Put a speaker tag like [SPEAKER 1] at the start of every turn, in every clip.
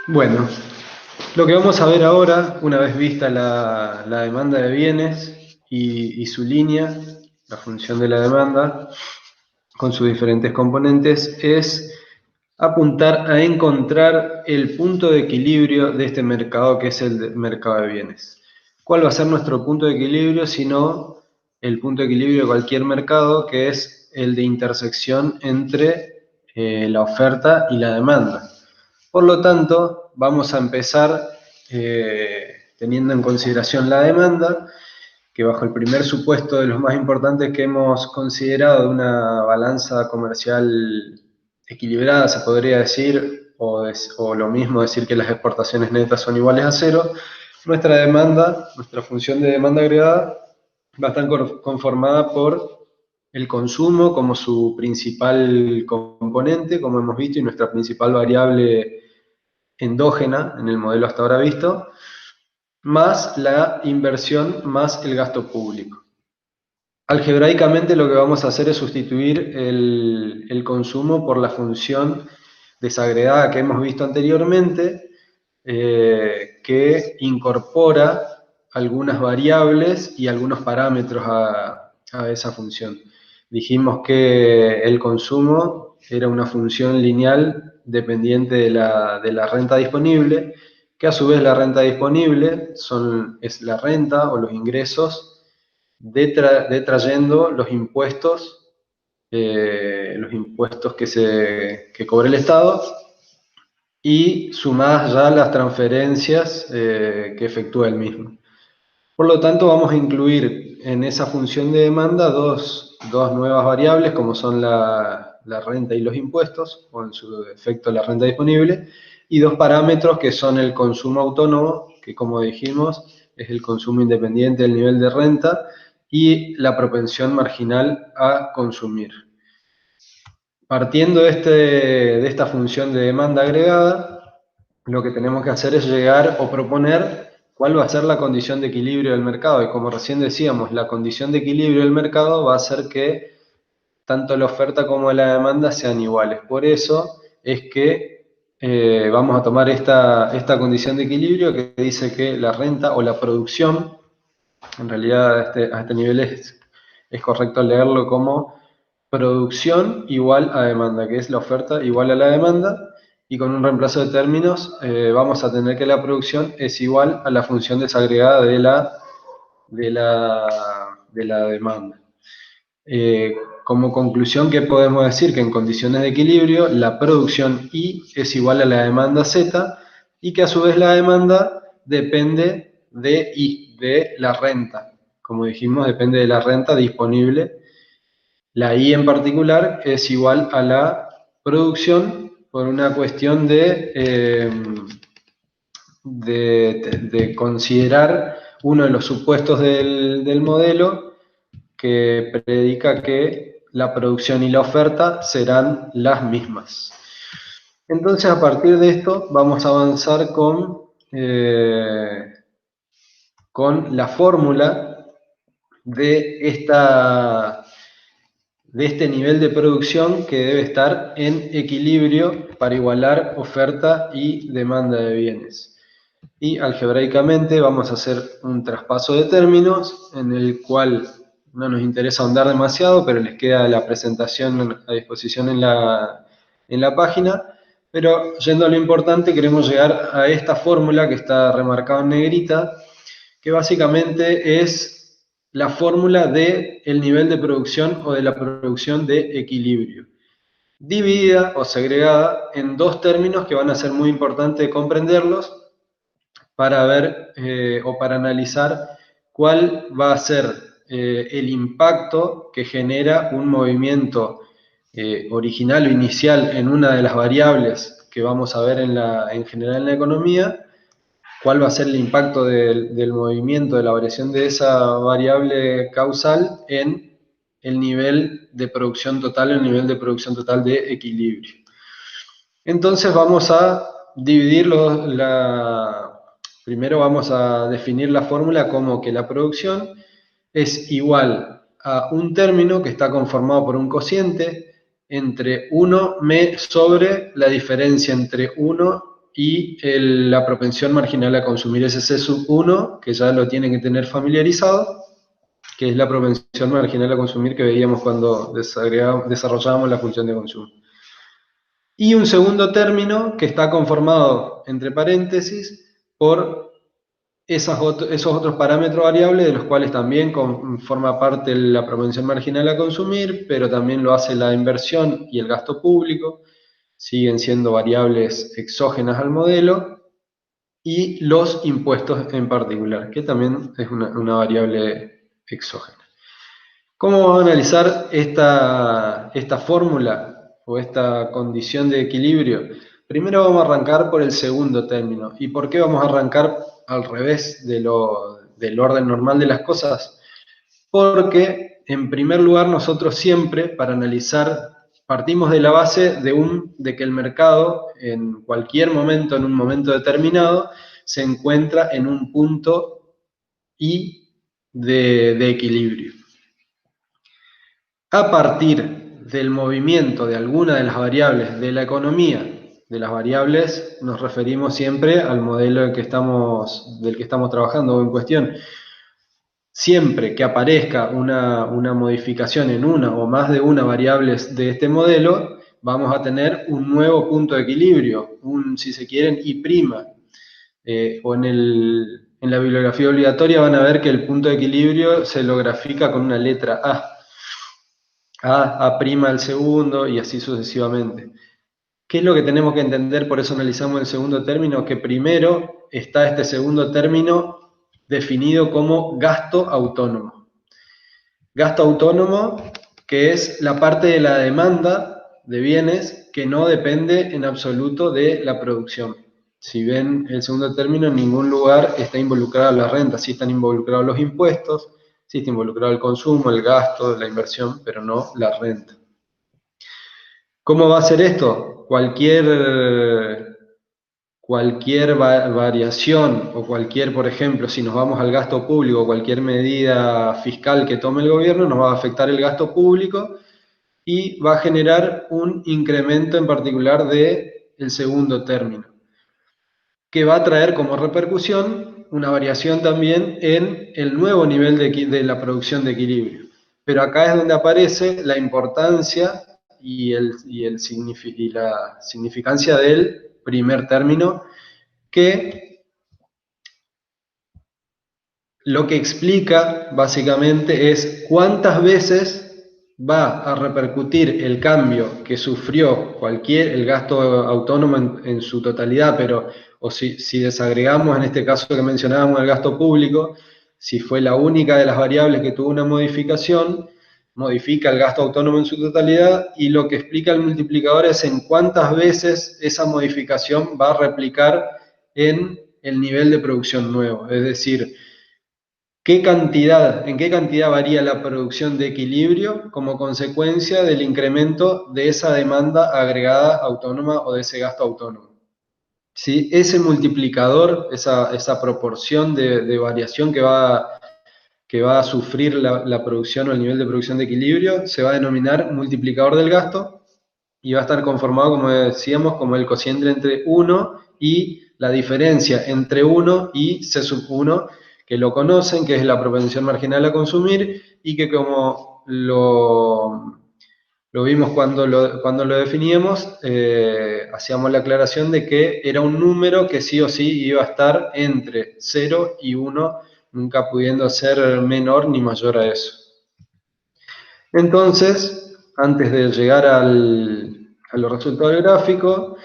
[SPEAKER 1] Bueno, lo que vamos a ver ahora, una vez vista la demanda de bienes y su línea, la función de la demanda, con sus diferentes componentes, es apuntar a encontrar el punto de equilibrio de este mercado, que es el mercado de bienes. ¿Cuál va a ser nuestro punto de equilibrio, sino el punto de equilibrio de cualquier mercado, que es el de intersección entre la oferta y la demanda? Por lo tanto, vamos a empezar teniendo en consideración la demanda, que bajo el primer supuesto de los más importantes que hemos considerado de una balanza comercial equilibrada, se podría decir, o lo mismo decir que las exportaciones netas son iguales a cero, nuestra demanda, nuestra función de demanda agregada, va a estar conformada por el consumo como su principal componente, como hemos visto, y nuestra principal variable endógena en el modelo hasta ahora visto, más la inversión más el gasto público. Algebraicamente lo que vamos a hacer es sustituir el consumo por la función desagregada que hemos visto anteriormente, que incorpora algunas variables y algunos parámetros a esa función. Dijimos que el consumo era una función lineal dependiente de la renta disponible, que a su vez la renta disponible es la renta o los ingresos detrayendo los impuestos que cobra el Estado, y sumadas ya las transferencias que efectúa el mismo. Por lo tanto, vamos a incluir en esa función de demanda dos nuevas variables, como son la renta y los impuestos, o en su efecto la renta disponible, y dos parámetros que son el consumo autónomo, que como dijimos es el consumo independiente del nivel de renta, y la propensión marginal a consumir. Partiendo de esta función de demanda agregada, lo que tenemos que hacer es llegar o proponer cuál va a ser la condición de equilibrio del mercado. Y como recién decíamos, la condición de equilibrio del mercado va a ser que tanto la oferta como la demanda sean iguales. Por eso es que vamos a tomar esta condición de equilibrio que dice que la renta o la producción, en realidad a este nivel es correcto leerlo como producción igual a demanda, que es la oferta igual a la demanda, y con un reemplazo de términos vamos a tener que la producción es igual a la función desagregada de la demanda. Como conclusión, ¿qué podemos decir? Que en condiciones de equilibrio la producción I es igual a la demanda Z, y que a su vez la demanda depende de I, de la renta. Como dijimos, depende de la renta disponible. La I en particular es igual a la producción por una cuestión de considerar uno de los supuestos del modelo, que predica que la producción y la oferta serán las mismas. Entonces, a partir de esto, vamos a avanzar con la fórmula de este nivel de producción, que debe estar en equilibrio para igualar oferta y demanda de bienes. Y algebraicamente vamos a hacer un traspaso de términos en el cual no nos interesa ahondar demasiado, pero les queda la presentación a disposición en la página. Pero yendo a lo importante, queremos llegar a esta fórmula que está remarcada en negrita, que básicamente es la fórmula del nivel de producción o de la producción de equilibrio, dividida o segregada en dos términos que van a ser muy importantes comprenderlos para ver o para analizar cuál va a ser el impacto que genera un movimiento original o inicial en una de las variables que vamos a ver en general en la economía, cuál va a ser el impacto del movimiento, de la variación de esa variable causal en el nivel de producción total, el nivel de producción total de equilibrio. Entonces vamos a dividirlo, primero vamos a definir la fórmula como que la producción es igual a un término que está conformado por un cociente entre 1 me sobre la diferencia entre 1 y la propensión marginal a consumir, ese C sub 1, que ya lo tienen que tener familiarizado, que es la propensión marginal a consumir que veíamos cuando desarrollábamos la función de consumo. Y un segundo término que está conformado, entre paréntesis, por esos otros parámetros variables, de los cuales también forma parte la propensión marginal a consumir, pero también lo hace la inversión y el gasto público, siguen siendo variables exógenas al modelo, y los impuestos en particular, que también es una variable exógena. ¿Cómo vamos a analizar esta fórmula o esta condición de equilibrio? Primero vamos a arrancar por el segundo término. ¿Y por qué vamos a arrancar al revés del orden normal de las cosas? Porque, en primer lugar, nosotros siempre, para analizar, partimos de la base de que el mercado, en cualquier momento, en un momento determinado, se encuentra en un punto I de equilibrio. A partir del movimiento de alguna de las variables de la economía, de las variables nos referimos siempre al modelo del que estamos trabajando o en cuestión. Siempre que aparezca una modificación en una o más de una variables de este modelo, vamos a tener un nuevo punto de equilibrio, si se quieren, I'. O en la bibliografía obligatoria van a ver que el punto de equilibrio se lo grafica con una letra A. A' al segundo y así sucesivamente. ¿Qué es lo que tenemos que entender? Por eso analizamos el segundo término, que primero está este segundo término definido como gasto autónomo. Gasto autónomo, que es la parte de la demanda de bienes que no depende en absoluto de la producción. Si ven el segundo término, en ningún lugar está involucrada la renta, sí están involucrados los impuestos, sí está involucrado el consumo, el gasto, la inversión, pero no la renta. ¿Cómo va a ser esto? Cualquier variación o por ejemplo, si nos vamos al gasto público, cualquier medida fiscal que tome el gobierno nos va a afectar el gasto público y va a generar un incremento en particular del segundo término, que va a traer como repercusión una variación también en el nuevo nivel de la producción de equilibrio. Pero acá es donde aparece la importancia y la significancia del primer término, que lo que explica básicamente es cuántas veces va a repercutir el cambio que sufrió el gasto autónomo en su totalidad, pero si desagregamos en este caso que mencionábamos el gasto público, si fue la única de las variables que tuvo una modificación, modifica el gasto autónomo en su totalidad, y lo que explica el multiplicador es en cuántas veces esa modificación va a replicar en el nivel de producción nuevo, es decir, en qué cantidad varía la producción de equilibrio como consecuencia del incremento de esa demanda agregada autónoma o de ese gasto autónomo. ¿Sí? Ese multiplicador, esa proporción de variación que va a sufrir la producción o el nivel de producción de equilibrio, se va a denominar multiplicador del gasto y va a estar conformado, como decíamos, como el cociente entre 1 y la diferencia entre 1 y C sub 1, que lo conocen, que es la propensión marginal a consumir, y que como lo vimos cuando lo definíamos, hacíamos la aclaración de que era un número que sí o sí iba a estar entre 0 y 1, nunca pudiendo ser menor ni mayor a eso. Entonces, antes de llegar a los resultados del gráfico,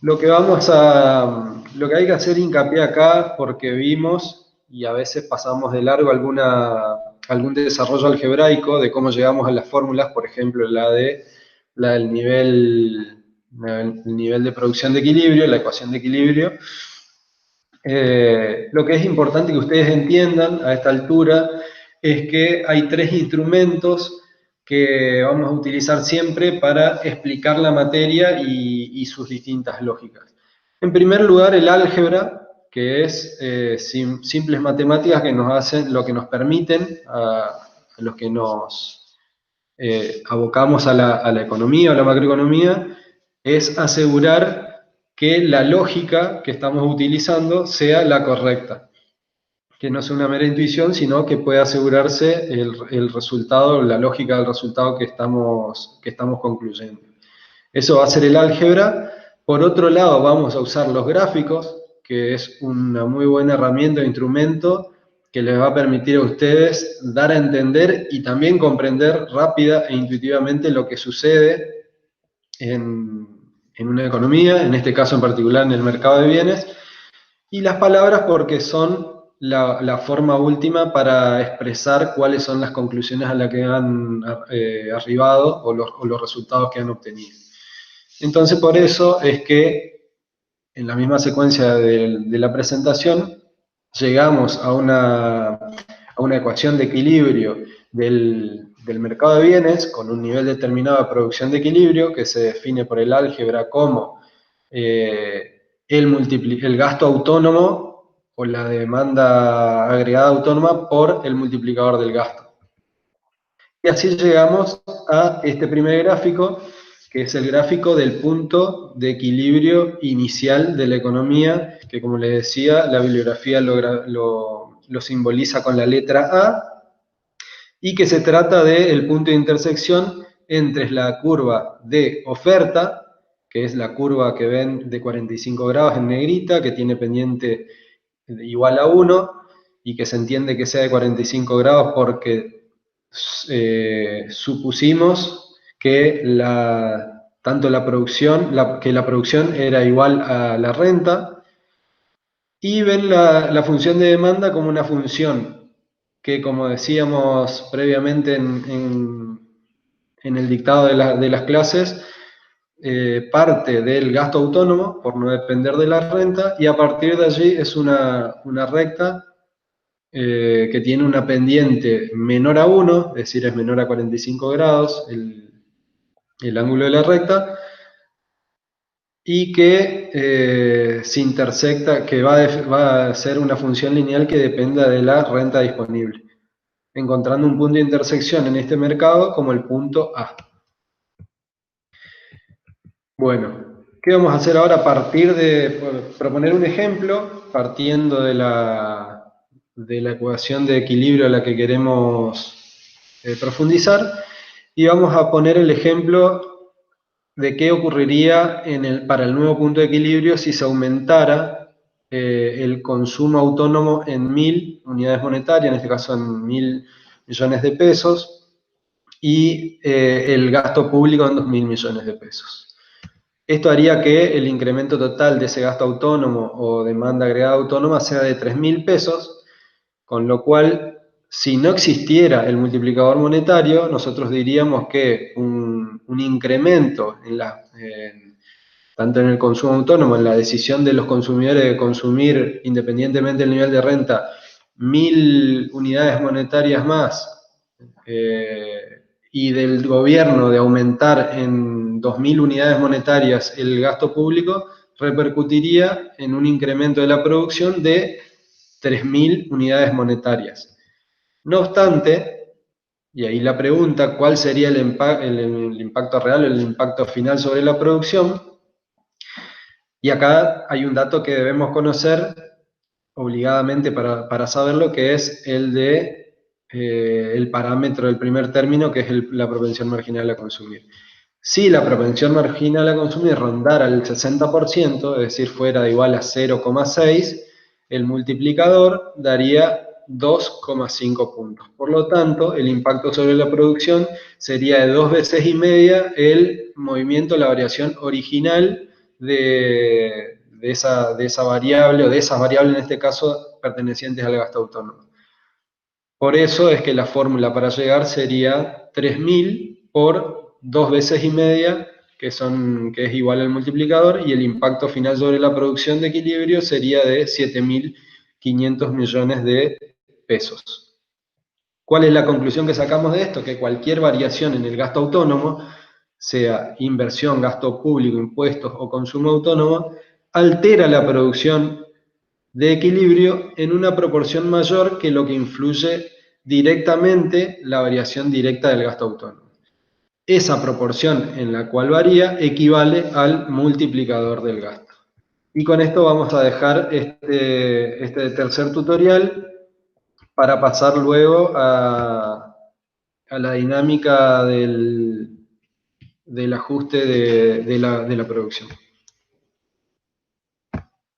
[SPEAKER 1] lo que hay que hacer hincapié acá, porque vimos y a veces pasamos de largo algún desarrollo algebraico de cómo llegamos a las fórmulas, por ejemplo, la del nivel de producción de equilibrio, la ecuación de equilibrio. Lo que es importante que ustedes entiendan a esta altura es que hay tres instrumentos que vamos a utilizar siempre para explicar la materia y sus distintas lógicas. En primer lugar, el álgebra, que es simples matemáticas que lo que nos permiten, a los que nos abocamos a la economía o la macroeconomía, es asegurar que la lógica que estamos utilizando sea la correcta, que no sea una mera intuición, sino que pueda asegurarse el resultado, la lógica del resultado que estamos concluyendo. Eso va a ser el álgebra. Por otro lado, vamos a usar los gráficos, que es una muy buena herramienta o instrumento que les va a permitir a ustedes dar a entender y también comprender rápida e intuitivamente lo que sucede en una economía, en este caso en particular en el mercado de bienes, y las palabras porque son la forma última para expresar cuáles son las conclusiones a las que han arribado o los resultados que han obtenido. Entonces, por eso es que en la misma secuencia de la presentación llegamos a una ecuación de equilibrio del mercado de bienes con un nivel determinado de producción de equilibrio que se define por el álgebra como el gasto autónomo o la demanda agregada autónoma por el multiplicador del gasto. Y así llegamos a este primer gráfico, que es el gráfico del punto de equilibrio inicial de la economía, que como les decía, la bibliografía lo simboliza con la letra A, y que se trata del punto de intersección entre la curva de oferta, que es la curva que ven de 45 grados en negrita, que tiene pendiente igual a 1, y que se entiende que sea de 45 grados porque supusimos que tanto la producción, que la producción era igual a la renta, y ven la función de demanda como una función que, como decíamos previamente en el dictado de las clases, parte del gasto autónomo, por no depender de la renta, y a partir de allí es una recta que tiene una pendiente menor a 1, es decir, es menor a 45 grados el ángulo de la recta, y que se intersecta, que va a ser una función lineal que dependa de la renta disponible, encontrando un punto de intersección en este mercado como el punto A. Bueno, ¿qué vamos a hacer ahora a partir de proponer un ejemplo, partiendo de la ecuación de equilibrio a la que queremos profundizar? Y vamos a poner el ejemplo de qué ocurriría para el nuevo punto de equilibrio si se aumentara el consumo autónomo en 1000 unidades monetarias, en este caso en 1.000 millones de pesos, y el gasto público en 2.000 millones de pesos. Esto haría que el incremento total de ese gasto autónomo o demanda agregada autónoma sea de 3.000 pesos, con lo cual, si no existiera el multiplicador monetario, nosotros diríamos que un incremento tanto en el consumo autónomo, en la decisión de los consumidores de consumir, independientemente del nivel de renta, 1.000 unidades monetarias más, y del gobierno de aumentar en 2.000 unidades monetarias el gasto público, repercutiría en un incremento de la producción de 3.000 unidades monetarias. No obstante, y ahí la pregunta, ¿cuál sería el impacto real, el impacto final sobre la producción? Y acá hay un dato que debemos conocer obligadamente para saberlo, que es el parámetro del primer término, que es la propensión marginal a consumir. Si la propensión marginal a consumir rondara el 60%, es decir, fuera igual a 0,6, el multiplicador daría 2,5 puntos. Por lo tanto, el impacto sobre la producción sería de 2 veces y media el movimiento, la variación original de esa variable, o de esas variables en este caso pertenecientes al gasto autónomo. Por eso es que la fórmula para llegar sería 3.000 por 2 veces y media, que es igual al multiplicador, y el impacto final sobre la producción de equilibrio sería de 7.500 millones de pesos. ¿Cuál es la conclusión que sacamos de esto? Que cualquier variación en el gasto autónomo, sea inversión, gasto público, impuestos o consumo autónomo, altera la producción de equilibrio en una proporción mayor que lo que influye directamente la variación directa del gasto autónomo. Esa proporción en la cual varía equivale al multiplicador del gasto. Y con esto vamos a dejar este tercer tutorial para pasar luego a la dinámica del ajuste de la producción.